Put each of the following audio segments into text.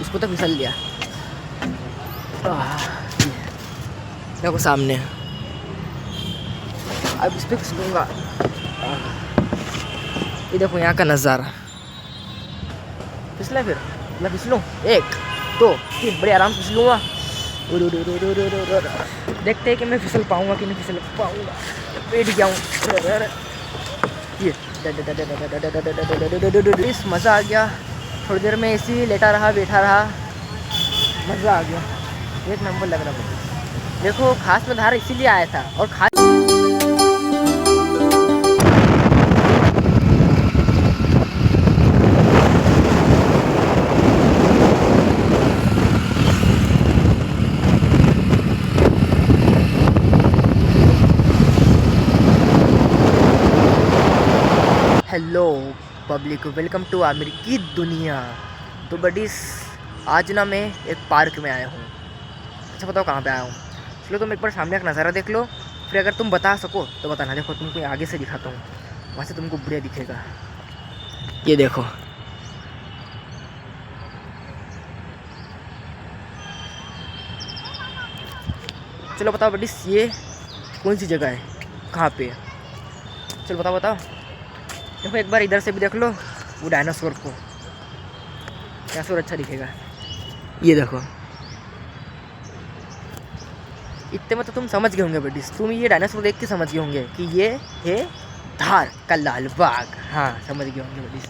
उसको तो फिसल लिया। देखो सामने, अब इस पर फिसलूँगा। ये देखो यहाँ का नज़ारा। फिसला फिर मैं फिसलूँ, 1 2 3 बड़े आराम से फिसलूँगा। देखते हैं कि मैं फिसल पाऊँगा कि नहीं फिसल पाऊँगा। बैठ गया हूँ। ये इस मज़ा आ गया। थोड़ी देर में ऐसे ही लेटा रहा, बैठा रहा, मज़ा आ गया। एक नंबर लग रहा है। देखो खास में धार इसीलिए आया था। और खास hello public, welcome to Aamir की दुनिया। तो बडीज आज ना मैं एक पार्क में आया हूँ। अच्छा बताओ कहाँ पे आया हूँ? चलो तुम एक बार सामने का नज़ारा देख लो, फिर अगर तुम बता सको तो बताना। देखो तुमको आगे से दिखाता हूँ, वहाँ से तुमको बढ़िया दिखेगा। ये देखो, चलो बताओ बडीज ये कौन सी जगह है, कहाँ पे है? चलो बताओ बताओ। देखो एक बार इधर से भी देख लो वो डायनासोर को, डायनासोर अच्छा दिखेगा। ये देखो, इतने में तो तुम समझ गए होंगे बडीज। तुम ये डायनासोर देख के समझ गए होंगे कि ये है धार का लाल बाग। हाँ समझ गए होंगे बडीज।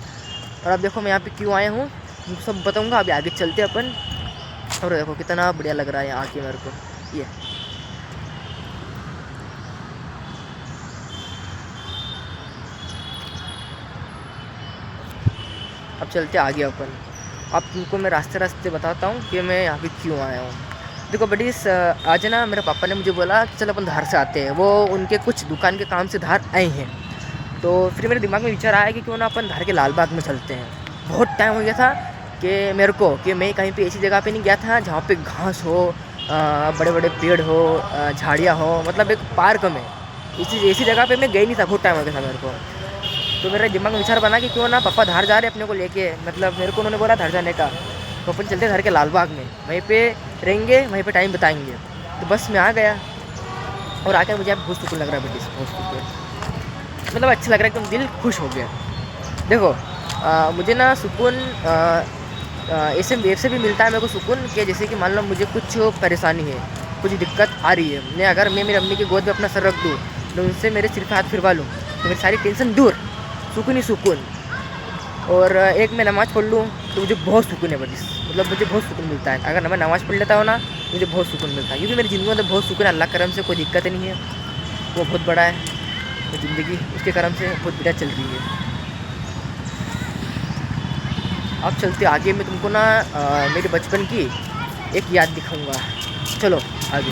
और अब देखो मैं यहाँ पे क्यों आया हूँ तुमको सब बताऊँगा। अभी आगे चलते अपन। और देखो कितना बढ़िया लग रहा है यहाँ आके मेरे को। ये अब चलते आगे अपन। अब तुमको मैं रास्ते रास्ते बताता हूँ कि मैं यहाँ पे क्यों आया हूँ। देखो बडीज, आज ना मेरे पापा ने मुझे बोला कि चल अपन धार से आते हैं। वो उनके कुछ दुकान के काम से धार आए हैं। तो फिर मेरे दिमाग में विचार आया कि क्यों ना अपन धार के लाल बाग में चलते हैं। बहुत टाइम हो गया था कि मेरे को कि मैं कहीं पे ऐसी जगह पे नहीं गया था जहाँ पे घास हो, बड़े बड़े पेड़ हो, झाड़ियाँ हो, मतलब एक पार्क में ऐसी जगह पे मैं गई नहीं था। बहुत टाइम हो गया था मेरे को। तो मेरे दिमाग में विचार बना कि क्यों ना पापा धार जा रहे अपने को लेके, मतलब मेरे को उन्होंने बोला धार जाने का, तो अपन चलते धार के लाल बाग में, वहीं पे रहेंगे, वहीं पे टाइम बताएंगे। तो बस मैं आ गया और आकर मुझे बहुत सुकून लग रहा है बेटी, बहुत सुकून, मतलब अच्छा लग रहा है, एकदम दिल खुश हो गया। देखो मुझे ना सुकून ऐसे भी मिलता है मेरे को सुकून कि जैसे कि मान लो मुझे कुछ परेशानी है, कुछ दिक्कत आ रही है, मैं अगर मैं मेरी अम्मी की गोद में अपना सर रख दूँ, तो उनसे मेरे सिर पे हाथ फिरवा लूँ, तो मेरी सारी टेंशन दूर, सुकून ही सुकून। और एक मैं नमाज़ पढ़ लूँ तो मुझे बहुत सुकून है बड़ी, मतलब मुझे बहुत सुकून मिलता है। अगर मैं नमाज़ पढ़ लेता हूँ ना मुझे बहुत सुकून मिलता है, क्योंकि मेरी ज़िंदगी में बहुत सुकून है। अल्लाह करम से कोई दिक्कत नहीं है, वो बहुत बड़ा है। मेरी ज़िंदगी उसके करम से बहुत बढ़िया चल रही है। अब चलते आगे, मैं तुमको ना मेरे बचपन की एक याद दिखाऊँगा। चलो आगे।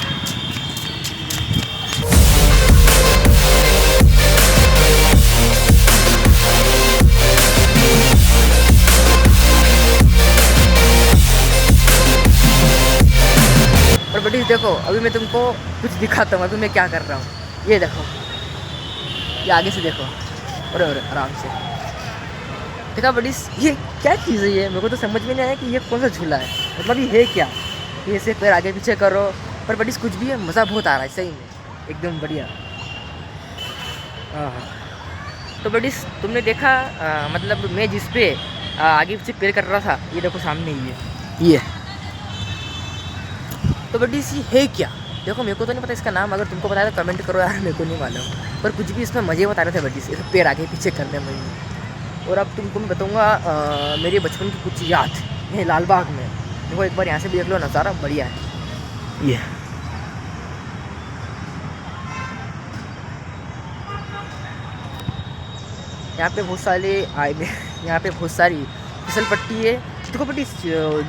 और बड़ी देखो अभी मैं तुमको कुछ दिखाता हूँ, अभी मैं क्या कर रहा हूँ। ये देखो, ये आगे से देखो, अरे अरे आराम से देखा बड़ी, ये क्या चीज़ है? ये मेरे को तो समझ में नहीं आया कि ये कौन सा झूला है, मतलब ये है क्या? ये ऐसे पैर आगे पीछे करो, पर बड़ी कुछ भी है, मज़ा बहुत आ रहा है सही में, एकदम बढ़िया। हाँ तो बड़ी तुमने देखा मतलब मैं जिस पे आगे पीछे पैर कर रहा था, ये देखो सामने ही ये तो बड़ी सी है क्या? देखो मेरे को तो नहीं पता इसका नाम, अगर तुमको बताया तो कमेंट करो यार, मेरे को नहीं मालूम, पर कुछ भी इसमें मज़े बता रहे थे बड़ी से पैर आगे पीछे करने में। और अब तुमको मैं बताऊँगा मेरे बचपन की कुछ याद है लाल बाग में। देखो एक बार यहाँ से भी देख लो, नज़ारा बढ़िया है। ये यहाँ पे बहुत सारे यहाँ पे बहुत सारी फिसल पट्टी है। देखो बड़ी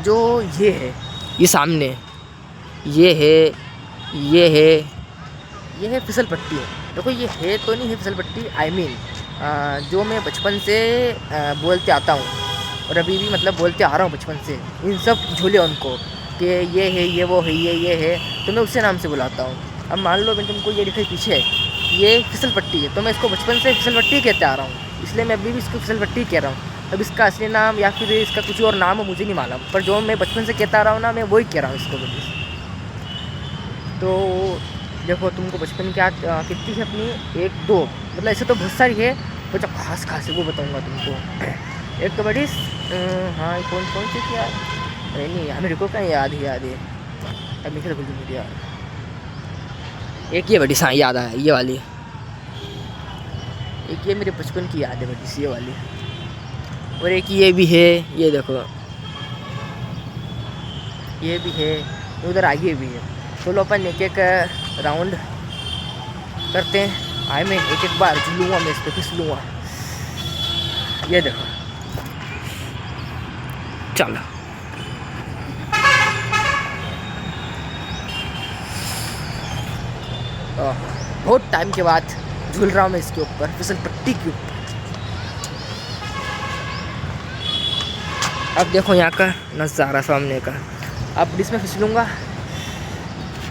जो ये है, ये सामने ये है फिसल पट्टी है। देखो ये है तो नहीं है फिसल पट्टी, आई मीन जो मैं बचपन से बोलते आता हूँ और अभी भी मतलब बोलते आ रहा हूँ बचपन से, इन सब झूले उनको कि ये है, ये वो है, ये है, तो मैं उससे नाम से बुलाता हूँ। अब मान लो मैं तुमको ये दिखाई पीछे ये फिसल पट्टी है, तो मैं इसको बचपन से फिसल पट्टी कहते आ रहा हूँ, इसलिए मैं अभी भी इसको फिसल पट्टी कह रहा हूँ। अब इसका असली नाम या फिर इसका कुछ और नाम है मुझे नहीं मालूम, पर जो मैं बचपन से कहता रहा हूँ ना, मैं वही कह रहा हूँ इसको बड़ी। तो देखो तुमको बचपन की याद कितनी है अपनी, 1 2 मतलब ऐसे तो बहुत सारी है, पर जो खास खास है वो बताऊँगा तुमको। एक तो बड़ी हाँ कौन कौन सी थी यार, अरे नहीं यार मेरे को क्या याद है अब लिखे तो मुझे यार। एक ये बड़ी हाँ याद आया, ये वाली, एक ये मेरे बचपन की याद है बड़ी सी ये वाली, और एक ये भी है, ये देखो ये भी है, उधर आगे भी है। चलो अपन एक एक राउंड करते हैं। आए मैं एक एक बार झूलूँगा, मैं इस पर फिसलूँगा, ये देखो चलो। बहुत टाइम के बाद झूल रहा हूँ मैं इसके ऊपर, फिसल पट्टी के ऊपर। अब देखो यहाँ का नज़ारा सामने का, अब इसमें फिसलूँगा,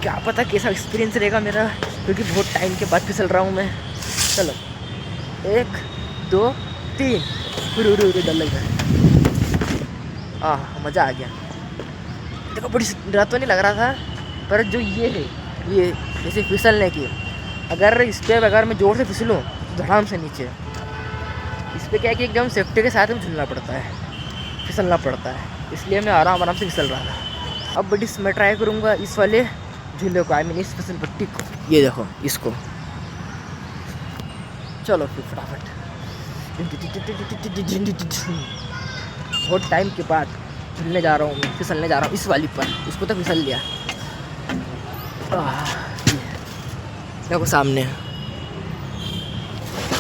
क्या पता कैसा एक्सपीरियंस रहेगा मेरा, क्योंकि बहुत टाइम के बाद फिसल रहा हूँ मैं। चलो 1 2 3, डर लग रहा है। मज़ा आ गया। देखो बड़ी डर तो नहीं लग रहा था, पर जो ये है ये जैसे फिसलने की, अगर इस पर अगर मैं ज़ोर से फिसलूँ तो धड़ाम से नीचे, इस पर क्या है कि एकदम सेफ्टी के साथ में झूलना पड़ता है, फिसलना पड़ता है, इसलिए मैं आराम आराम से फिसल रहा था। अब बड़ी मैं ट्राई करूँगा इस वाले झूले को, आई मीन इस फिसल पट्टी को, ये देखो इसको। चलो फिर फटाफट, बहुत टाइम के बाद झूलने जा रहा हूँ मैं, फिसलने जा रहा हूँ इस वाली पर, इसको तो फिसल लिया। देखो सामने,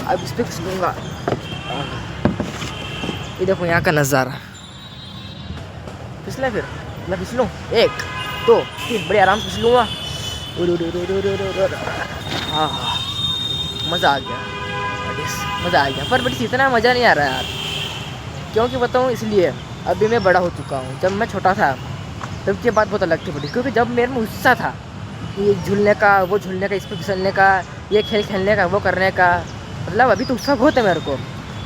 अब इस पर फिसलूँगा, ये देखो यहाँ का नज़ारा। फिसले फिर मैं फिसलूँ 1 2 3, बड़े आराम से फिसलूँगा। मज़ा आ गया, मज़ा आ गया, पर बड़ी इतना मज़ा नहीं आ रहा यार, क्योंकि बताऊँ इसलिए अभी मैं बड़ा हो चुका हूँ। जब मैं छोटा था तब की बात बहुत अलग थी बड़ी, क्योंकि जब मेरे में उत्साह था ये झूलने का, वो झूलने का, इस पर फिसलने का, ये खेल खेलने का, वो करने का, मतलब अभी तो उत्साह बहुत है मेरे को,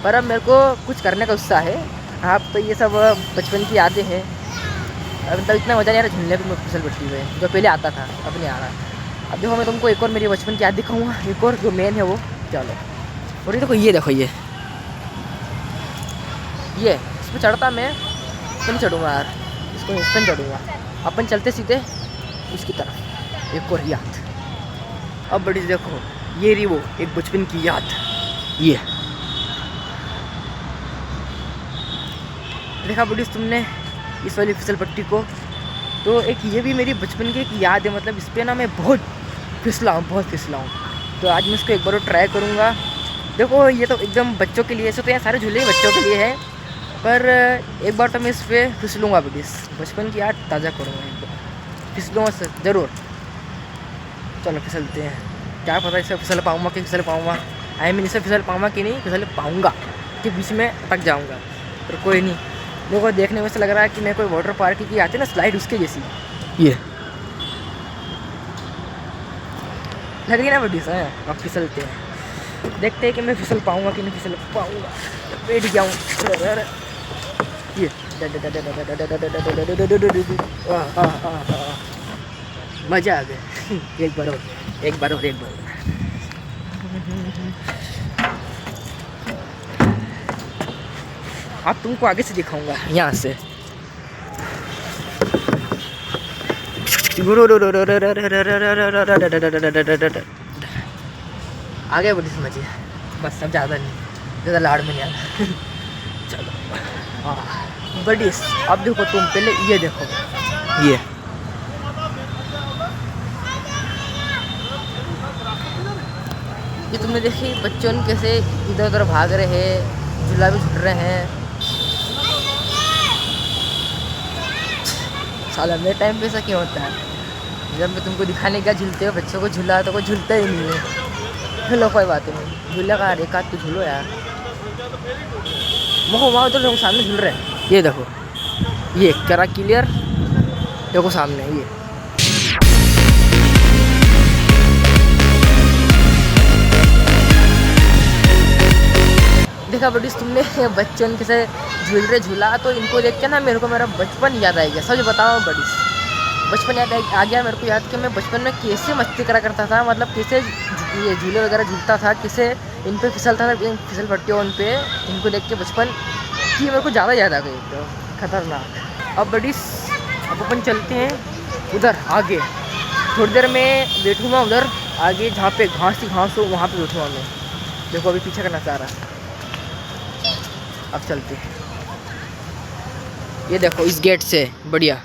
पर अब मेरे को कुछ करने का उत्साह है। हाँ तो ये सब बचपन की यादें हैं, अब मतलब इतना मज़ा नहीं आ रहा झूलने पर फिसल पट्टी में, जो पहले आता था अब नहीं आ रहा। अब देखो मैं तुमको एक और मेरी बचपन की याद दिखाऊँगा, एक और जो मेन है वो। चलो, और ये देखो ये इस पर चढ़ता मैं तो नहीं चढ़ूँगा यार, इसको इस पर चढ़ूँगा, अपन चलते सीधे इसकी तरफ। एक और याद, अब बड़ी देखो ये रही वो एक बचपन की याद, ये देखा बड़ी तुमने इस वाली फिसल पट्टी को, तो एक ये भी मेरी बचपन की एक याद है, मतलब इस पर ना मैं बहुत फिसला हूँ। तो आज मैं इसको एक बार ट्राई करूँगा। देखो ये तो एकदम बच्चों के लिए, ऐसे तो यहाँ सारे झूले बच्चों के लिए है, पर एक बार तो मैं इस पर फिसलूँगा बड़ी, बचपन की याद ताज़ा करूँगा, एक बार फिसलूँगा ज़रूर। चलो फिसलते हैं, क्या पता इसे फिसल पाऊँगा कि फिसल पाऊँगा, आई मीन इसे फिसल पाऊँगा कि नहीं फिसल पाऊँगा, कि बीच में अटक जाऊँगा, पर कोई नहीं। मेरे को देखने में से लग रहा है कि मैं कोई वाटर पार्क की आती है ना स्लाइड, उसके जैसी ये लग रही है ना बड़ी सा। अब फिसलते हैं, देखते हैं कि मैं फिसल पाऊँगा कि नहीं फिसल पाऊँगा। बैठ गया हूँ ये, मज़ा आ गया। एक बार और अब तुमको आगे से दिखाऊंगा, यहाँ से आगे बड़ी समझिए बस, सब ज़्यादा नहीं, ज़्यादा लाड़ में नहीं आना। चलो बड़ी, अब देखो तुम पहले ये देखो, ये तुमने देखी बच्चों कैसे इधर उधर भाग रहे हैं, झूला भी झूल रहे हैं। साला मेरे टाइम पे ऐसा क्यों होता है, जब मैं तुमको दिखाने का झूलते हो बच्चों को झूला तो कोई झूलता ही नहीं है। चलो कोई बात नहीं, झूला का एक आध तो झूलो यार। मोह वहाँ उधर लोग सामने झूल रहे हैं, ये देखो ये करा क्लियर, देखो सामने ये देखा बडीज तुमने बच्चों के से झूल रहे झूला, तो इनको देख के ना मेरे को मेरा बचपन याद आ गया। सच बताओ बडीज, बचपन याद आ गया मेरे को। याद कि मैं बचपन में कैसे मस्ती करा करता था, मतलब कैसे ये झूले वगैरह झूलता था, कैसे इन पे फिसलता था, फिसल पट्टियों उन पे। इनको देख के बचपन की मेरे को ज़्यादा याद आ गई, तो खतरनाक। अब बडीज अब अपन चलते हैं उधर आगे। थोड़ी देर में बैठूँगा उधर आगे जहाँ पे घास ही घास हो, वहाँ पे बैठूँगा मैं। देखो अभी पीछे का नज़ारा। अब चलते हैं, ये देखो इस गेट से बढ़िया।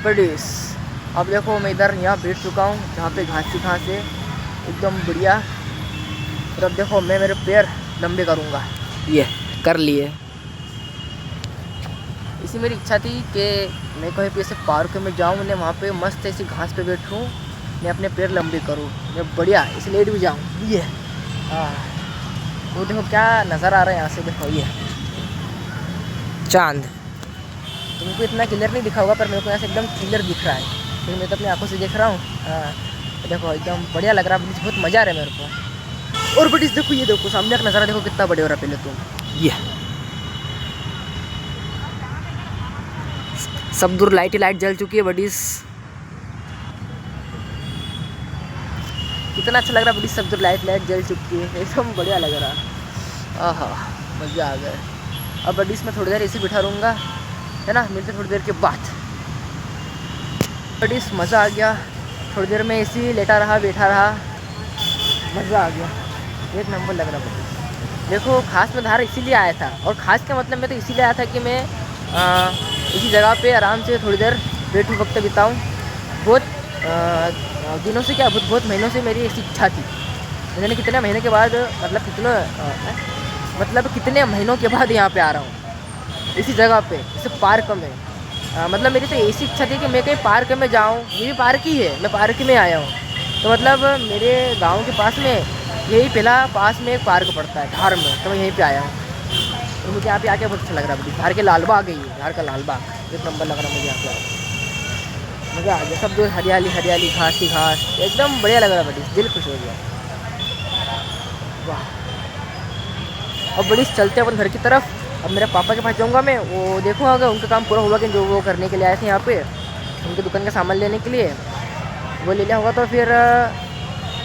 बडीज अब देखो मैं इधर यहाँ बैठ चुका हूँ जहाँ पे घास ही घास है, एकदम बढ़िया। और अब देखो मैं मेरे पैर लंबे करूँगा, ये कर लिए। इसी मेरी इच्छा थी कि मैं कहीं पे ऐसे पार्क में जाऊँ, मैं वहाँ पे मस्त ऐसी घास पे बैठूँ, मैं अपने पैर लंबे करूँ, मैं बढ़िया इसे लेट भी जाऊँ। ये हाँ, वो देखो क्या नज़र आ रहा है यहाँ से। देखो ये चांद, तुमको इतना क्लियर नहीं दिखा होगा पर मेरे को यहाँ से एकदम क्लियर दिख रहा है, क्योंकि मैं तो अपनी आंखों से देख रहा हूँ। हाँ देखो एकदम बढ़िया लग रहा है, बहुत मज़ा आ रहा है मेरे को। और बट इस देखो, ये देखो सामने का नज़ारा देखो कितना बढ़िया हो रहा है। पहले तुम ये सब दूर लाइट ही लाइट जल चुकी है बडीज, कितना अच्छा लग रहा है बडीज। सब दूर लाइट लाइट जल चुकी है, एकदम बढ़िया लग रहा। आहा मज़ा आ गया। अब बडीज मैं थोड़ी देर ऐसे बिठा रहूँगा, है ना, मिलते थोड़ी देर के बाद। बडीज मज़ा आ गया, थोड़ी देर में ऐसे ही लेटा रहा बैठा रहा, मज़ा आ गया, एक नंबर लग रहा बडीज। देखो खास में धार इसीलिए आया था, और ख़ास का मतलब मैं तो इसीलिए आया था कि मैं इसी जगह पे आराम से थोड़ी देर बैठूँ, वक्त बिताऊँ। बहुत दिनों से क्या, बहुत महीनों से मेरी ऐसी इच्छा थी। मैंने कितने महीने के बाद, मतलब कितने महीनों के बाद यहाँ पे आ रहा हूँ इसी जगह पे, इस पार्क में। मतलब मेरी तो ऐसी इच्छा थी कि मैं कहीं पार्क में जाऊँ, ये भी पार्क ही है, मैं पार्क में आया हूँ। तो मतलब मेरे गाँव के पास में यही पहला पास में एक पार्क पड़ता है धार में, तो मैं यहीं पे आया हूँ। तो मुझे यहाँ पे आके बहुत अच्छा लग रहा है। धार के लालबाग है ये, धार का लालबाग एक नंबर लग रहा है मुझे यहाँ पे आके। मज़ा आ गया, सब जो हरियाली हरियाली, घास ही घास, एकदम बढ़िया लग रहा है बड़ी, दिल खुश हो गया। वाह। अब बड़ी चलते हैं अपन घर की तरफ। अब मेरे पापा के पास जाऊँगा मैं, वो देखूँगा अगर उनका काम पूरा हुआ कि जो वो करने के लिए आए थे यहाँ पे, उनके दुकान का सामान लेने के लिए, वो ले लिया होगा तो फिर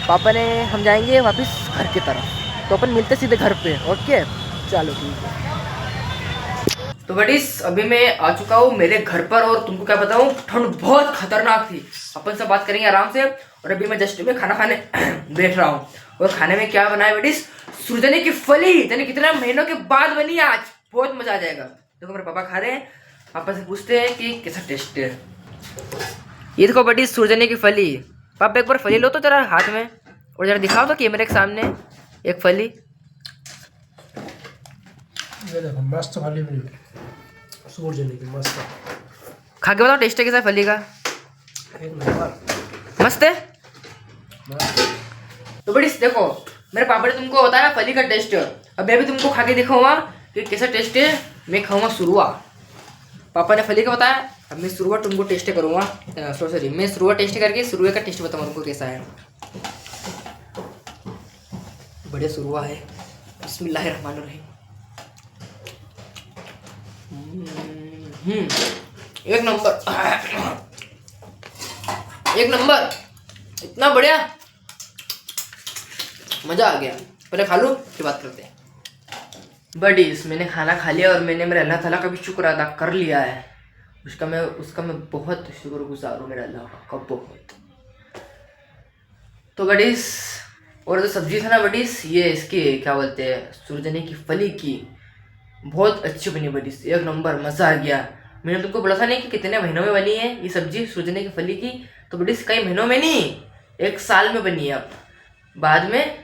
पापा ने हम जाएंगे वापस घर की तरफ। तो अपन मिलते सीधे घर पे। ओके चलो ठीक है। तो बडीज अभी मैं आ चुका हूँ मेरे घर पर, और तुमको क्या बताऊँ, ठंड बहुत खतरनाक थी। अपन से बात करेंगे आराम से। और अभी मैं जस्ट में खाना खाने बैठ रहा हूँ, और खाने में क्या बनाया बडीज, सुरजनी की फली। यानी कितने महीनों के बाद बनी है आज, बहुत मजा आ जाएगा। देखो मेरे पापा खा रहे हैं, पापा से पूछते हैं कि कैसा टेस्ट है। ये देखो बडीज सुरजनी की फली। पापा एक बार फली लो तो जरा हाथ में, और जरा दिखाओ तो कैमरे के सामने एक फली। ये देखो मस्त फली मिली सूरजनी की, मस्त। खा के बताओ टेस्ट कैसा है फली का। एक नंबर मस्त है। तो बड़ी देखो मेरे पापा ने तुमको बताया फली का टेस्ट, अब मैं भी तुमको खा के दिखाऊंगा कि कैसा टेस्ट है। मैं खाऊंगा सुरुआ, पापा ने फली का बताया, अब मैं सुरुआ तुमको टेस्ट करूंगा। सॉरी मैं सुरुआ टेस्ट करके सुरुए का टेस्ट बताऊंगा तुमको कैसा है। बढ़िया सुरुआ है, बिस्मिल्लाहिर्रहमानिर्रहीम। एक नंबर, एक नंबर, इतना बढ़िया, मजा आ गया। पहले खा लो फिर बात करते हैं। बडीज मैंने खाना खा लिया, और मैंने मेरे अल्लाह ताला का भी शुक्र अदा कर लिया है। उसका मैं बहुत शुक्रगुजार हूँ मेरे अल्लाह का, बहुत। तो बडीज और जो सब्जी था ना बडीज, ये इसकी क्या बोलते हैं, सुरजनी की फली की, बहुत अच्छी बनी बडीज, एक नंबर, मज़ा आ गया। मैंने तुमको बोला था नहीं कि कितने महीनों में बनी है ये सब्जी सुरजनी की फली की, तो बडीज कई महीनों में नहीं, 1 साल में बनी है। अब बाद में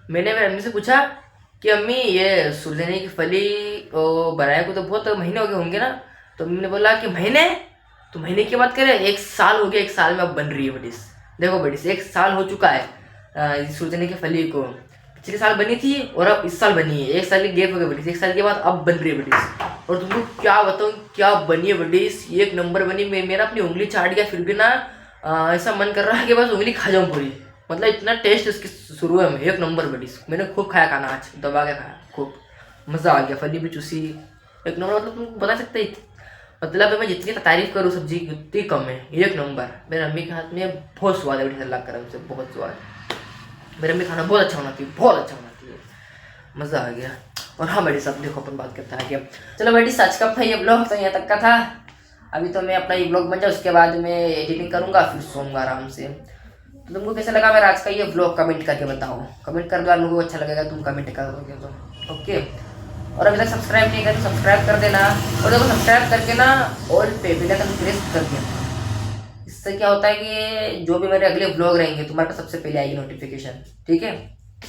मैंने मेरी अम्मी से पूछा कि अम्मी ये सुरजनी की फली बनाए को तो बहुत महीने हो गए होंगे ना, तो अम्मी ने बोला कि महीने, तो महीने की बात करें, 1 साल हो गया, 1 साल में अब बन रही है बडीज। देखो बडीज 1 साल हो चुका है सुरजनी की फली को, पिछले साल बनी थी और अब इस साल बनी है। 1 साल की गैप हो गया बडीज, 1 साल के बाद अब बन रही है बडीज। और तुमको क्या बताऊँ क्या बनी है बडीज, एक नंबर बनी। मेरा अपनी उंगली चाट गया, फिर भी ना ऐसा मन कर रहा है कि बस उंगली खा जाऊँ पूरी। मतलब इतना टेस्ट इसकी शुरू है, एक नंबर बड़ी। मैंने खूब खाया खाना आज, दबा के खाया खूब, मज़ा आ गया। फली भी चूसी एक नंबर। मतलब तुम बता सकते, मतलब मैं जितनी तारीफ करूँ सब्जी की उतनी कम है। एक नंबर। मेरे अम्मी के हाथ में बहुत स्वाद है, बड़ी अल्लाह करम से बहुत स्वाद। मेरे अम्मी खाना बहुत अच्छा बनाती है, बहुत अच्छा बनाती है, मज़ा आ गया। और हाँ बड़ी साहब देखो अपन बात करते हैं आगे। चलो बड़ी सच का था ये ब्लॉग तो यहाँ तक का था। अभी तो मैं अपना ये ब्लॉग बन जाए, उसके बाद मैं एडिटिंग करूँगा, फिर सोऊंगा आराम से। तो तुमको कैसा लगा मेरा आज का ये ब्लॉग, कमेंट करके बताओ। कमेंट कर दो, लोगों को अच्छा लगेगा तुम कमेंट कर दोगे तो। ओके, और अभी तक सब्सक्राइब नहीं किया तो सब्सक्राइब कर देना। और देखो सब्सक्राइब करके ना ऑल पे बेल आइकन प्रेस कर देना। इससे क्या होता है कि जो भी मेरे अगले ब्लॉग रहेंगे तुम्हारे पास सबसे पहले आएगी नोटिफिकेशन। ठीक है,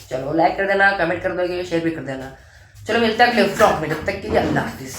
चलो लाइक कर देना, कमेंट कर दोगे, शेयर भी कर देना। चलो मिलता है अगले ब्लॉग में, तब तक के लिए अल्लाह हाफिज़।